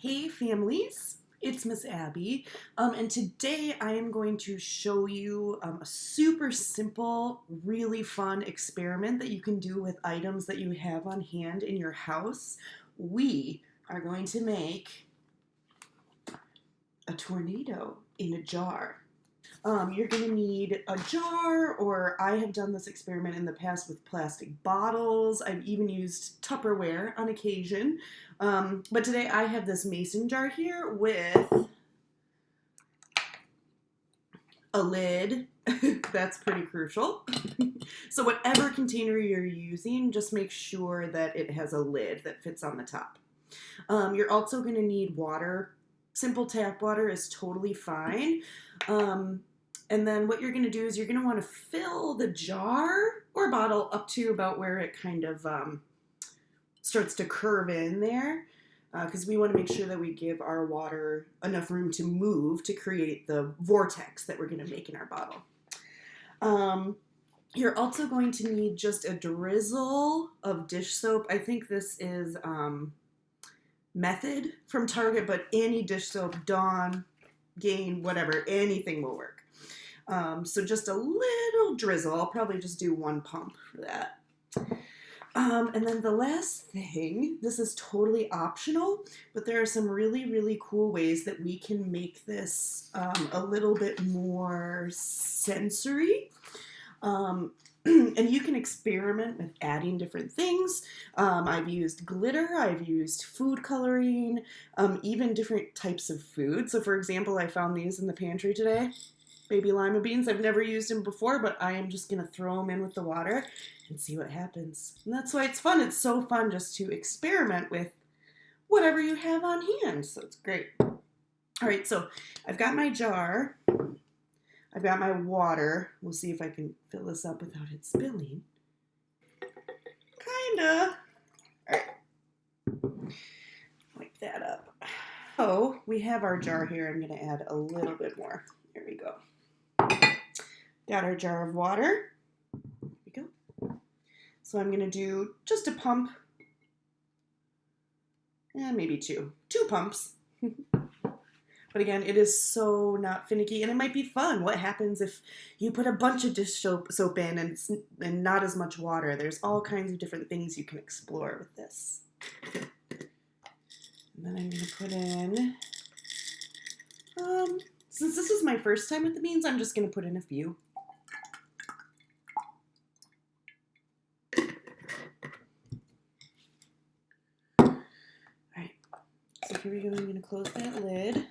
Hey families, it's Miss Abby, and today I am going to show you a super simple, really fun experiment that you can do with items that you have on hand in your house. We are going to make a tornado in a jar. You're going to need a jar, or I have done this experiment in the past with plastic bottles. I've even used Tupperware on occasion. But today I have this mason jar here with a lid. That's pretty crucial. So whatever container you're using, just make sure that it has a lid that fits on the top. You're also going to need water. Simple tap water is totally fine. And then what you're going to do is you're going to want to fill the jar or bottle up to about where it kind of starts to curve in there, because we want to make sure that we give our water enough room to move to create the vortex that we're going to make in our bottle. You're also going to need just a drizzle of dish soap. I think this is Method from Target, but any dish soap, Dawn, Gain, whatever, anything will work. So just a little drizzle. I'll probably just do one pump for that. And then the last thing, this is totally optional, but there are some really, really cool ways that we can make this a little bit more sensory. And you can experiment with adding different things. I've used glitter, I've used food coloring, even different types of food. So for example, I found these in the pantry today. Baby lima beans. I've never used them before, but I am just going to throw them in with the water and see what happens. And that's why it's fun. It's so fun just to experiment with whatever you have on hand. So it's great. All right, so I've got my jar. I've got my water. We'll see if I can fill this up without it spilling. Kinda. All right. Wipe that up. So we have our jar here. I'm going to add a little bit more. There we go. Got our jar of water. There we go. So I'm going to do just a pump. Maybe two. Two pumps. But again, it is so not finicky, and it might be fun. What happens if you put a bunch of dish soap in and not as much water? There's all kinds of different things you can explore with this. And then I'm going to put in, since this is my first time with the beans, I'm just going to put in a few. All right, so here we go. I'm going to close that lid.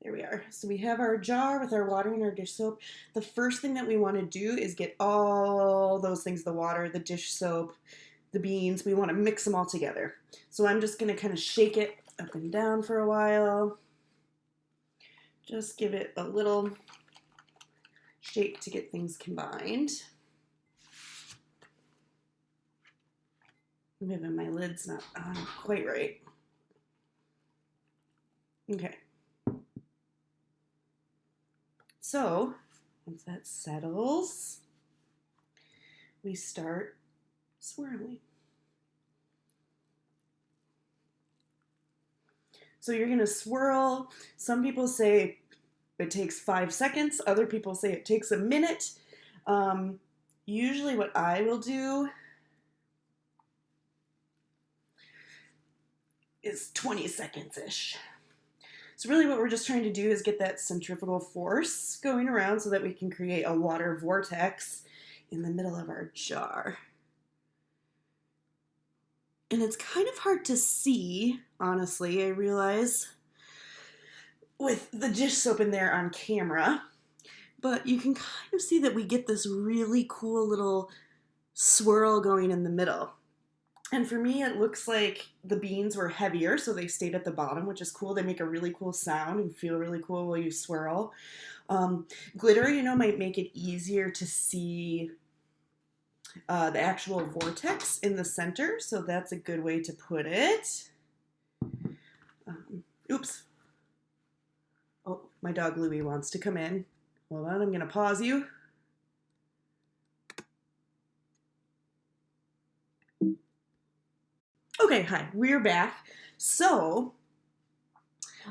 There we are. So we have our jar with our water and our dish soap. The first thing that we want to do is get all those things, the water, the dish soap, the beans. We want to mix them all together. So I'm just going to kind of shake it up and down for a while. Just give it a little shake to get things combined. Maybe my lid's not on quite right. Okay. So once that settles, we start swirling. So you're going to swirl. Some people say it takes 5 seconds. Other people say it takes a minute. Usually what I will do is 20 seconds-ish. So really what we're just trying to do is get that centrifugal force going around so that we can create a water vortex in the middle of our jar. And it's kind of hard to see, honestly, I realize, with the dish soap in there on camera. But you can kind of see that we get this really cool little swirl going in the middle. And for me, it looks like the beans were heavier, so they stayed at the bottom, which is cool. They make a really cool sound and feel really cool while you swirl. Glitter, might make it easier to see the actual vortex in the center, so that's a good way to put it. Oops. Oh, my dog Louie wants to come in. Hold on, I'm going to pause you. Okay, hi, we're back. So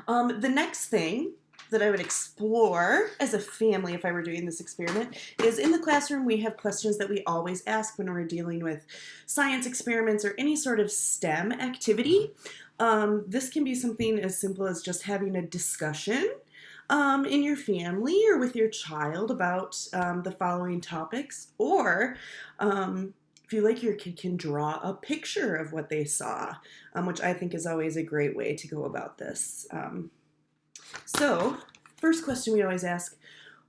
the next thing that I would explore as a family if I were doing this experiment is in the classroom we have questions that we always ask when we're dealing with science experiments or any sort of STEM activity. This can be something as simple as just having a discussion in your family or with your child about the following topics, or if you like, your kid can draw a picture of what they saw, which I think is always a great way to go about this. So, first question we always ask,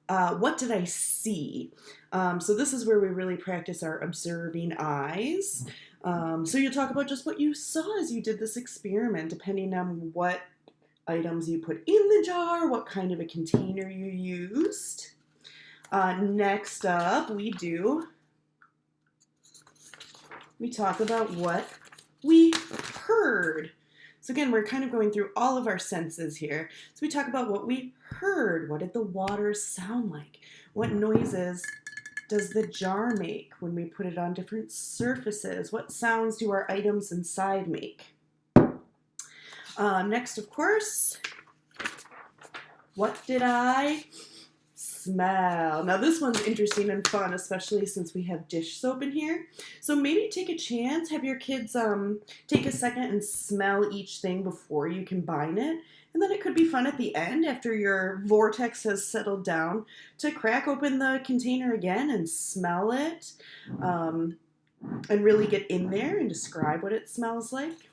what did I see? So this is where we really practice our observing eyes. So you'll talk about just what you saw as you did this experiment, depending on what items you put in the jar, what kind of a container you used. Next up, we talk about what we heard. So again, we're kind of going through all of our senses here. So we talk about what we heard. What did the water sound like? What noises does the jar make when we put it on different surfaces? What sounds do our items inside make? Next, of course, what did I smell? Now this one's interesting and fun, especially since we have dish soap in here. So maybe take a chance, have your kids take a second and smell each thing before you combine it. And then it could be fun at the end, after your vortex has settled down, to crack open the container again and smell it, and really get in there and describe what it smells like.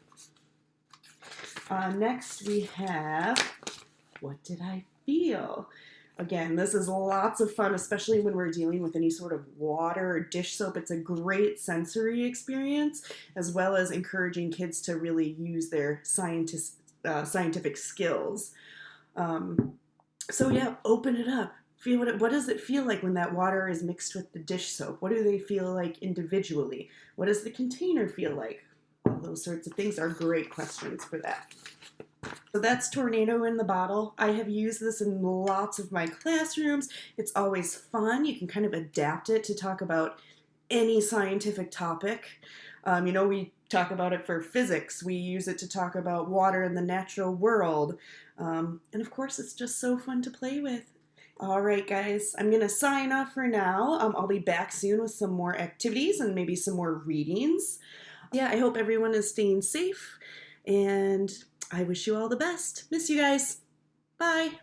Next we have, what did I feel? Again, this is lots of fun, especially when we're dealing with any sort of water or dish soap. It's a great sensory experience, as well as encouraging kids to really use their scientific skills. So yeah, open it up. Feel what does it feel like when that water is mixed with the dish soap? What do they feel like individually? What does the container feel like? All those sorts of things are great questions for that. So that's Tornado in the Bottle. I have used this in lots of my classrooms. It's always fun. You can kind of adapt it to talk about any scientific topic. We talk about it for physics. We use it to talk about water in the natural world. And of course, it's just so fun to play with. All right, guys, I'm going to sign off for now. I'll be back soon with some more activities and maybe some more readings. Yeah, I hope everyone is staying safe, and I wish you all the best. Miss you guys. Bye.